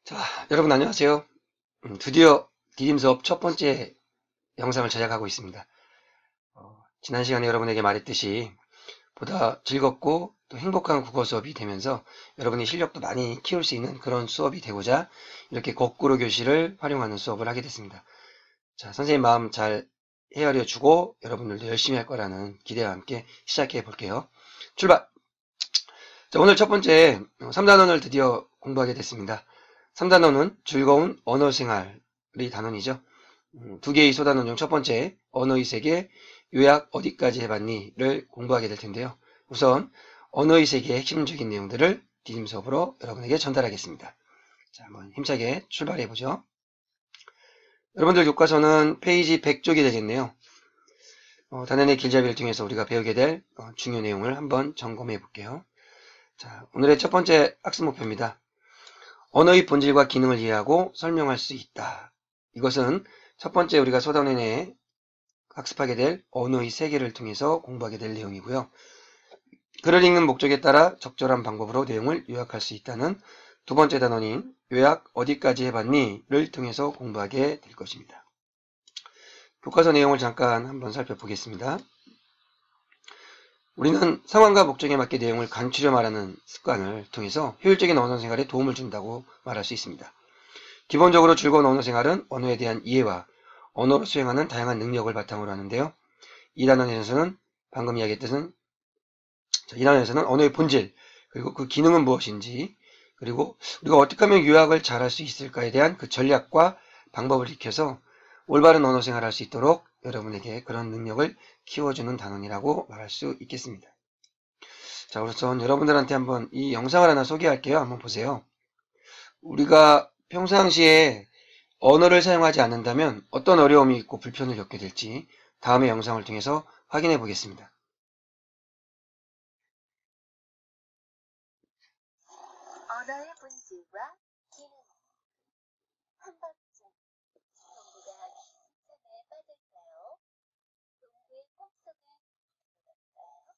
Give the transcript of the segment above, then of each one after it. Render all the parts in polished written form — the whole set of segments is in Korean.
자, 여러분 안녕하세요. 드디어 디딤 수업 첫 번째 영상을 제작하고 있습니다. 지난 시간에 여러분에게 말했듯이 보다 즐겁고 또 행복한 국어 수업이 되면서 여러분의 실력도 많이 키울 수 있는 그런 수업이 되고자 이렇게 거꾸로 교실을 활용하는 수업을 하게 됐습니다. 자, 선생님 마음 잘 헤아려 주고 여러분들도 열심히 할 거라는 기대와 함께 시작해 볼게요. 출발! 자, 오늘 첫 번째 3단원을 드디어 공부하게 됐습니다. 3단원은 즐거운 언어생활이 단원이죠. 두 개의 소단원 중 첫 번째 언어의 세계 요약 어디까지 해봤니?를 공부하게 될 텐데요. 우선 언어의 세계의 핵심적인 내용들을 디딤 수업으로 여러분에게 전달하겠습니다. 자, 한번 힘차게 출발해보죠. 여러분들 교과서는 페이지 100쪽이 되겠네요. 단연의 길잡이를 통해서 우리가 배우게 될 중요 내용을 한번 점검해 볼게요. 자, 오늘의 첫 번째 학습 목표입니다. 언어의 본질과 기능을 이해하고 설명할 수 있다. 이것은 첫 번째 우리가 소단원 내에 학습하게 될 언어의 세계를 통해서 공부하게 될 내용이고요. 글을 읽는 목적에 따라 적절한 방법으로 내용을 요약할 수 있다는 두 번째 단원인 요약 어디까지 해봤니?를 통해서 공부하게 될 것입니다. 교과서 내용을 잠깐 한번 살펴보겠습니다. 우리는 상황과 목적에 맞게 내용을 간추려 말하는 습관을 통해서 효율적인 언어 생활에 도움을 준다고 말할 수 있습니다. 기본적으로 즐거운 언어 생활은 언어에 대한 이해와 언어로 수행하는 다양한 능력을 바탕으로 하는데요. 이 단원에서는 방금 이야기했듯은 이 단원에서는 언어의 본질, 그리고 그 기능은 무엇인지, 그리고 우리가 어떻게 하면 요약을 잘할 수 있을까에 대한 그 전략과 방법을 익혀서 올바른 언어 생활을 할 수 있도록 여러분에게 그런 능력을 키워주는 단원이라고 말할 수 있겠습니다. 자, 우선 여러분들한테 한번 이 영상을 하나 소개할게요. 한번 보세요. 우리가 평상시에 언어를 사용하지 않는다면 어떤 어려움이 있고 불편을 겪게 될지 다음의 영상을 통해서 확인해 보겠습니다. 언어의 본질과 기능. 한 번쯤 동구가 샘에 빠질까요? 동구의 꿈속에 들어갈까요?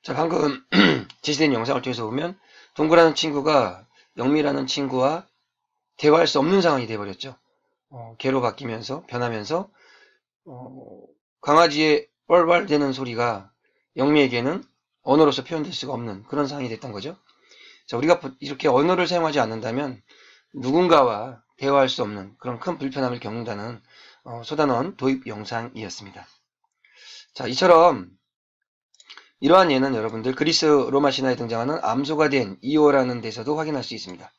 자, 방금 제시된 영상을 통해서 보면 동구라는 친구가 영미라는 친구와 대화할 수 없는 상황이 되어버렸죠. 개로 바뀌면서 변하면서 강아지의 왈왈대는 소리가 영미에게는 언어로서 표현될 수가 없는 그런 상황이 됐던 거죠. 자, 우리가 이렇게 언어를 사용하지 않는다면 누군가와 대화할 수 없는 그런 큰 불편함을 겪는다는 소단원 도입 영상이었습니다. 자, 이처럼 이러한 예는 여러분들 그리스 로마 신화에 등장하는 암소가 된 이오라는 데서도 확인할 수 있습니다.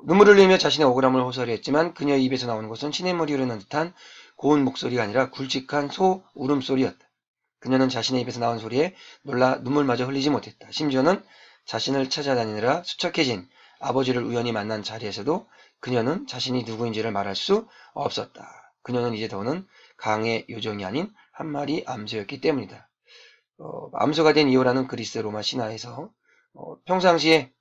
눈물을 흘리며 자신의 억울함을 호소하려 했지만 그녀의 입에서 나오는 것은 시냇물이 흐르는 듯한 고운 목소리가 아니라 굵직한 소 울음소리였다. 그녀는 자신의 입에서 나온 소리에 놀라 눈물마저 흘리지 못했다. 심지어는 자신을 찾아다니느라 수척해진 아버지를 우연히 만난 자리에서도 그녀는 자신이 누구인지를 말할 수 없었다. 그녀는 이제 더는 강의 요정이 아닌 한 마리 암소였기 때문이다. 암소가 된 이오라는 그리스 로마 신화에서 평상시에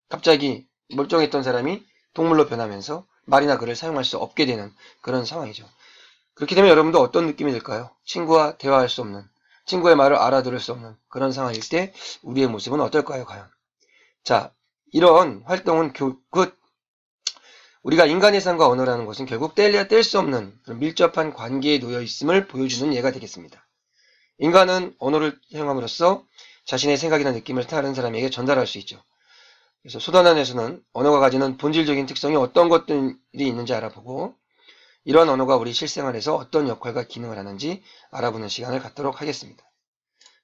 갑자기 멀쩡했던 사람이 동물로 변하면서 말이나 글을 사용할 수 없게 되는 그런 상황이죠. 그렇게 되면 여러분도 어떤 느낌이 들까요? 친구와 대화할 수 없는, 친구의 말을 알아들을 수 없는 그런 상황일 때 우리의 모습은 어떨까요, 과연? 자, 이런 활동은 우리가 인간의 삶과 언어라는 것은 결국 뗄래야 뗄 수 없는 그런 밀접한 관계에 놓여 있음을 보여주는 예가 되겠습니다. 인간은 언어를 사용함으로써 자신의 생각이나 느낌을 다른 사람에게 전달할 수 있죠. 그래서 소단원에서는 언어가 가지는 본질적인 특성이 어떤 것들이 있는지 알아보고 이러한 언어가 우리 실생활에서 어떤 역할과 기능을 하는지 알아보는 시간을 갖도록 하겠습니다.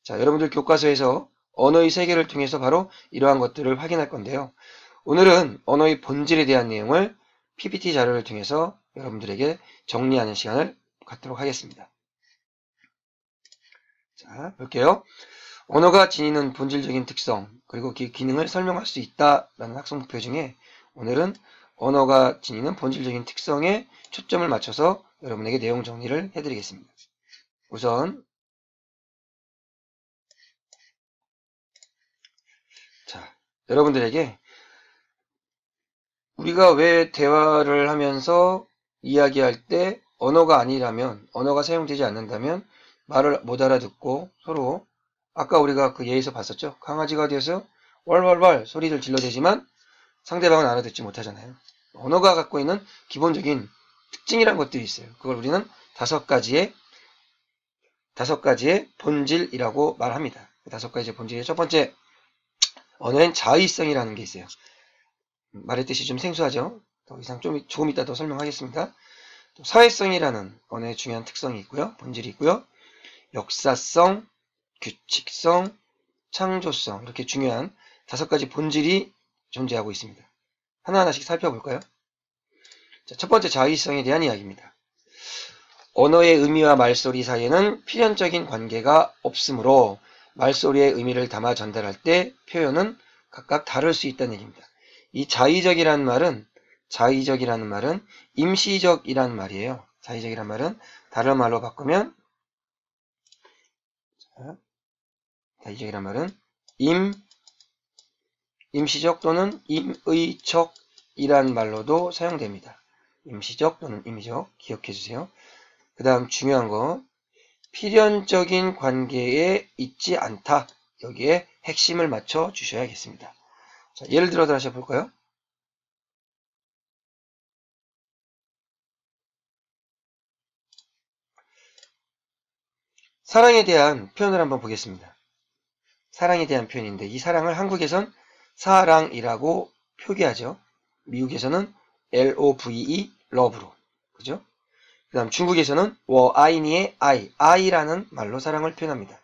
자, 여러분들 교과서에서 언어의 세계를 통해서 바로 이러한 것들을 확인할 건데요. 오늘은 언어의 본질에 대한 내용을 PPT 자료를 통해서 여러분들에게 정리하는 시간을 갖도록 하겠습니다. 자, 볼게요. 언어가 지니는 본질적인 특성, 그리고 그 기능을 설명할 수 있다라는 학습 목표 중에 오늘은 언어가 지니는 본질적인 특성에 초점을 맞춰서 여러분에게 내용 정리를 해드리겠습니다. 우선 자, 여러분들에게 우리가 왜 대화를 하면서 이야기할 때 언어가 아니라면, 언어가 사용되지 않는다면 말을 못 알아듣고 서로 아까 우리가 그 예에서 봤었죠. 강아지가 되어서 왈왈왈 소리를 질러대지만 상대방은 알아듣지 못하잖아요. 언어가 갖고 있는 기본적인 특징이란 것들이 있어요. 그걸 우리는 다섯 가지의 본질이라고 말합니다. 그 다섯 가지의 본질의 첫 번째, 언어엔 자의성이라는 게 있어요. 말했듯이 좀 생소하죠. 더 이상 조금 이따 더 설명하겠습니다. 또 사회성이라는 언어의 중요한 특성이 있고요. 본질이 있고요. 역사성, 규칙성, 창조성, 이렇게 중요한 다섯 가지 본질이 존재하고 있습니다. 하나하나씩 살펴볼까요? 자, 첫 번째 자의성에 대한 이야기입니다. 언어의 의미와 말소리 사이에는 필연적인 관계가 없으므로 말소리의 의미를 담아 전달할 때 표현은 각각 다를 수 있다는 얘기입니다. 이 자의적이라는 말은 임시적이라는 말이에요. 자의적이라는 말은 다른 말로 바꾸면 자의적이라는 말은 임시적 또는 임의적이라는 말로도 사용됩니다. 임시적 또는 임의적 기억해 주세요. 그 다음 중요한 거 필연적인 관계에 있지 않다. 여기에 핵심을 맞춰 주셔야겠습니다. 자, 예를 들어 다시 볼까요? 사랑에 대한 표현을 한번 보겠습니다. 사랑에 대한 표현인데 이 사랑을 한국에선 사랑이라고 표기하죠. 미국에서는 LOVE, love로. 그죠? 그 다음 중국에서는 워아이니의 I라는 말로 사랑을 표현합니다.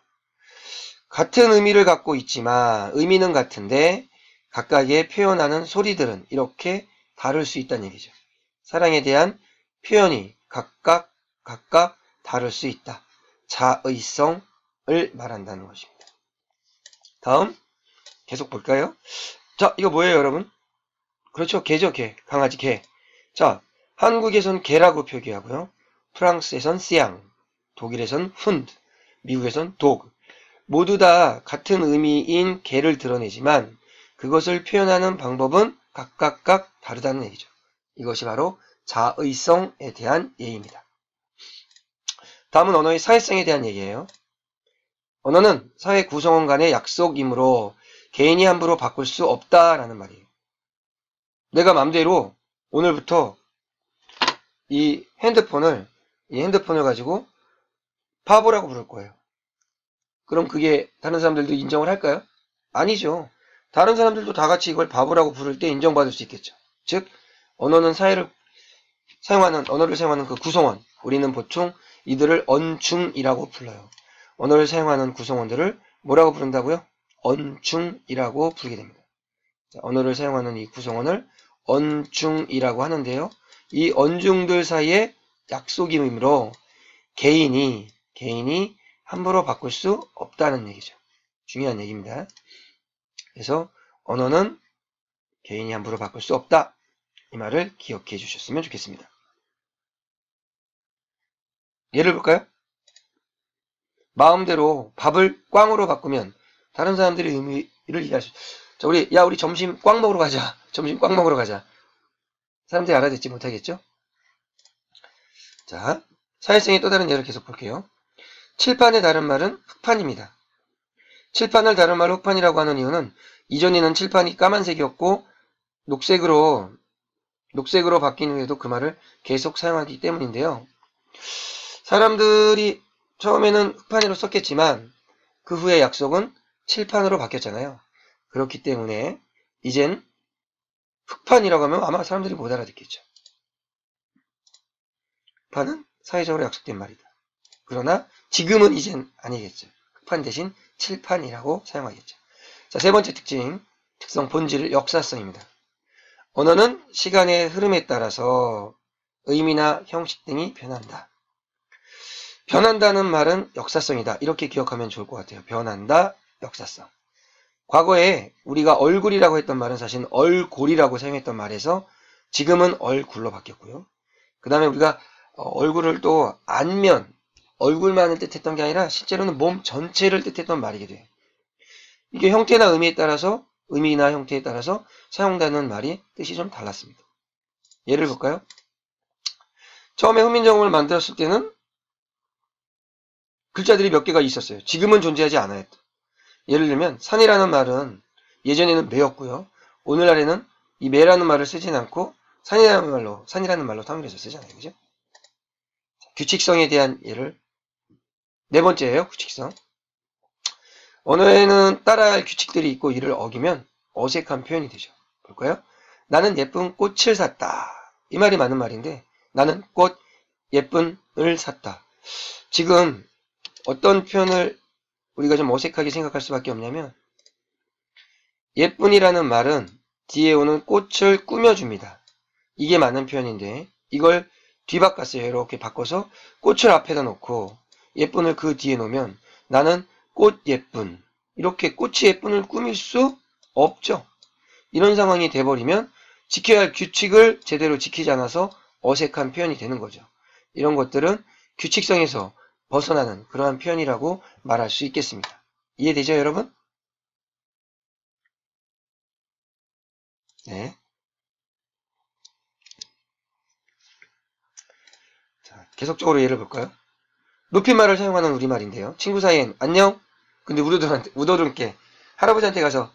같은 의미를 갖고 있지만 의미는 같은데 각각의 표현하는 소리들은 이렇게 다를 수 있다는 얘기죠. 사랑에 대한 표현이 각각 다를 수 있다. 자의성을 말한다는 것입니다. 다음 계속 볼까요? 자, 이거 뭐예요, 여러분? 그렇죠, 개죠, 개. 강아지 개. 자, 한국에선 개라고 표기하고요. 프랑스에선 시앙, 독일에선 훈드, 미국에선 도그. 모두 다 같은 의미인 개를 드러내지만 그것을 표현하는 방법은 각각 다르다는 얘기죠. 이것이 바로 자의성에 대한 예입니다. 다음은 언어의 사회성에 대한 얘기예요. 언어는 사회 구성원 간의 약속이므로 개인이 함부로 바꿀 수 없다라는 말이에요. 내가 맘대로 오늘부터 이 핸드폰을 가지고 바보라고 부를 거예요. 그럼 그게 다른 사람들도 인정을 할까요? 아니죠. 다른 사람들도 다 같이 이걸 바보라고 부를 때 인정받을 수 있겠죠. 즉, 언어를 사용하는 그 구성원, 우리는 보통 이들을 언중이라고 불러요. 언어를 사용하는 구성원들을 뭐라고 부른다고요? 언중이라고 부르게 됩니다. 자, 언어를 사용하는 이 구성원을 언중이라고 하는데요. 이 언중들 사이에 약속이므로 개인이 함부로 바꿀 수 없다는 얘기죠. 중요한 얘기입니다. 그래서 언어는 개인이 함부로 바꿀 수 없다. 이 말을 기억해 주셨으면 좋겠습니다. 예를 볼까요? 마음대로 밥을 꽝으로 바꾸면 다른 사람들의 의미를 이해할 수 있어요. 자, 우리 점심 꽝 먹으러 가자. 점심 꽝 먹으러 가자. 사람들이 알아듣지 못하겠죠? 자, 사회성의 또 다른 예를 계속 볼게요. 칠판의 다른 말은 흑판입니다. 칠판을 다른 말로 흑판이라고 하는 이유는 이전에는 칠판이 까만색이었고 녹색으로 녹색으로 바뀐 후에도 그 말을 계속 사용하기 때문인데요. 사람들이 처음에는 흑판으로 썼겠지만 그 후에 약속은 칠판으로 바뀌었잖아요. 그렇기 때문에 이젠 흑판이라고 하면 아마 사람들이 못 알아듣겠죠. 흑판은 사회적으로 약속된 말이다. 그러나 지금은 이젠 아니겠죠. 흑판 대신 칠판이라고 사용하겠죠. 자, 세 번째 특성 본질 역사성입니다. 언어는 시간의 흐름에 따라서 의미나 형식 등이 변한다. 변한다는 말은 역사성이다. 이렇게 기억하면 좋을 것 같아요. 변한다, 역사성. 과거에 우리가 얼굴이라고 했던 말은 사실 얼골이라고 사용했던 말에서 지금은 얼굴로 바뀌었고요. 그 다음에 우리가 얼굴을 또 안면, 얼굴만을 뜻했던 게 아니라 실제로는 몸 전체를 뜻했던 말이게 돼요. 이게 형태나 의미나 형태에 따라서 사용되는 말이 뜻이 좀 달랐습니다. 예를 볼까요? 처음에 훈민정음을 만들었을 때는 글자들이 몇 개가 있었어요. 지금은 존재하지 않아요. 예를 들면 산이라는 말은 예전에는 매였고요. 오늘날에는 이 매라는 말을 쓰진 않고 산이라는 말로 통일해서 쓰잖아요. 그죠? 규칙성에 대한 예를 네 번째예요. 규칙성. 언어에는 따라야 할 규칙들이 있고 이를 어기면 어색한 표현이 되죠. 볼까요? 나는 예쁜 꽃을 샀다. 이 말이 맞는 말인데 나는 꽃 예쁜을 샀다. 지금 어떤 표현을 우리가 좀 어색하게 생각할 수밖에 없냐면 예쁜이라는 말은 뒤에 오는 꽃을 꾸며줍니다. 이게 맞는 표현인데 이걸 뒤바꿨어요. 이렇게 바꿔서 꽃을 앞에다 놓고 예쁜을 그 뒤에 놓으면 나는 꽃 예쁜 이렇게 꽃이 예쁜을 꾸밀 수 없죠. 이런 상황이 돼버리면 지켜야 할 규칙을 제대로 지키지 않아서 어색한 표현이 되는 거죠. 이런 것들은 규칙성에서 벗어나는 그러한 표현이라고 말할 수 있겠습니다. 이해되죠, 여러분? 네. 자, 계속적으로 예를 볼까요? 높임말을 사용하는 우리말인데요. 친구 사이엔 안녕? 근데 우도들께 할아버지한테 가서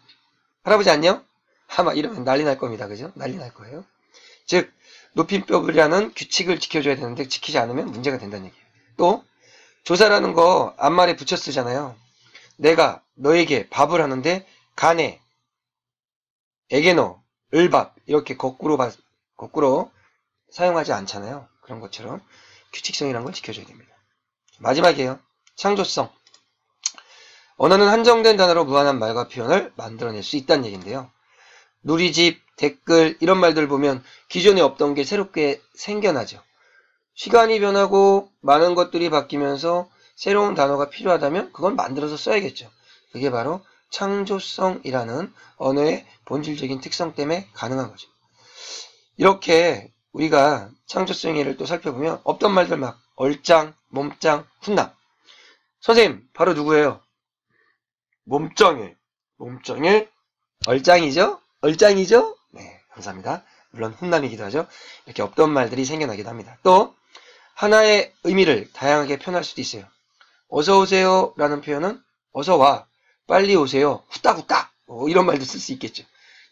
할아버지 안녕? 아마 이러면 난리 날 겁니다. 그죠? 난리 날 거예요. 즉 높임법이라는 규칙을 지켜줘야 되는데 지키지 않으면 문제가 된다는 얘기예요. 또 조사라는 거 앞말에 붙여 쓰잖아요. 내가 너에게 밥을 하는데 가네, 에게노, 을밥 이렇게 거꾸로 사용하지 않잖아요. 그런 것처럼 규칙성이라는 걸 지켜줘야 됩니다. 마지막이에요. 창조성. 언어는 한정된 단어로 무한한 말과 표현을 만들어낼 수 있다는 얘기인데요. 누리집, 댓글 이런 말들 보면 기존에 없던 게 새롭게 생겨나죠. 시간이 변하고 많은 것들이 바뀌면서 새로운 단어가 필요하다면 그건 만들어서 써야겠죠. 그게 바로 창조성이라는 언어의 본질적인 특성 때문에 가능한 거죠. 이렇게 우리가 창조성의 예를 또 살펴보면 없던 말들 막 얼짱, 몸짱, 훈남. 선생님 바로 누구예요? 몸짱일, 얼짱이죠? 얼짱이죠? 네, 감사합니다. 물론 훈남이기도 하죠. 이렇게 없던 말들이 생겨나기도 합니다. 또 하나의 의미를 다양하게 표현할 수도 있어요. 어서 오세요 라는 표현은 어서 와, 빨리 오세요, 후딱후딱 이런 말도 쓸 수 있겠죠.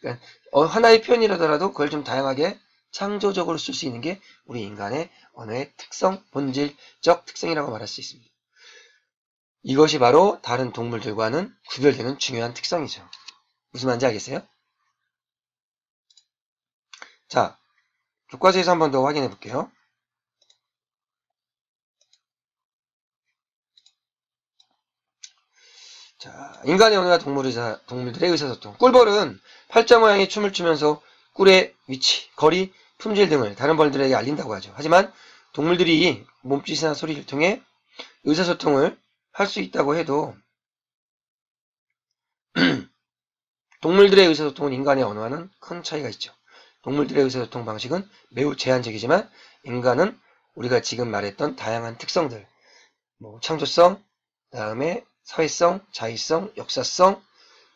그러니까 하나의 표현이라더라도 그걸 좀 다양하게 창조적으로 쓸 수 있는 게 우리 인간의 언어의 특성, 본질적 특성이라고 말할 수 있습니다. 이것이 바로 다른 동물들과는 구별되는 중요한 특성이죠. 무슨 말인지 알겠어요? 자, 교과서에서 한 번 더 확인해 볼게요. 자, 인간의 언어와 동물들의 의사소통. 꿀벌은 팔자 모양의 춤을 추면서 꿀의 위치, 거리, 품질 등을 다른 벌들에게 알린다고 하죠. 하지만 동물들이 몸짓이나 소리를 통해 의사소통을 할 수 있다고 해도 동물들의 의사소통은 인간의 언어와는 큰 차이가 있죠. 동물들의 의사소통 방식은 매우 제한적이지만 인간은 우리가 지금 말했던 다양한 특성들, 창조성, 그 다음에 사회성, 자의성, 역사성,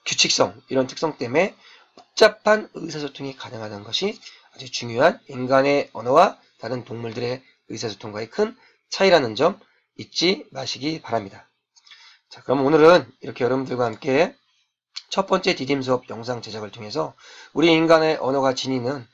규칙성 이런 특성 때문에 복잡한 의사소통이 가능하다는 것이 아주 중요한 인간의 언어와 다른 동물들의 의사소통과의 큰 차이라는 점 잊지 마시기 바랍니다. 자, 그럼 오늘은 이렇게 여러분들과 함께 첫 번째 디딤 수업 영상 제작을 통해서 우리 인간의 언어가 지니는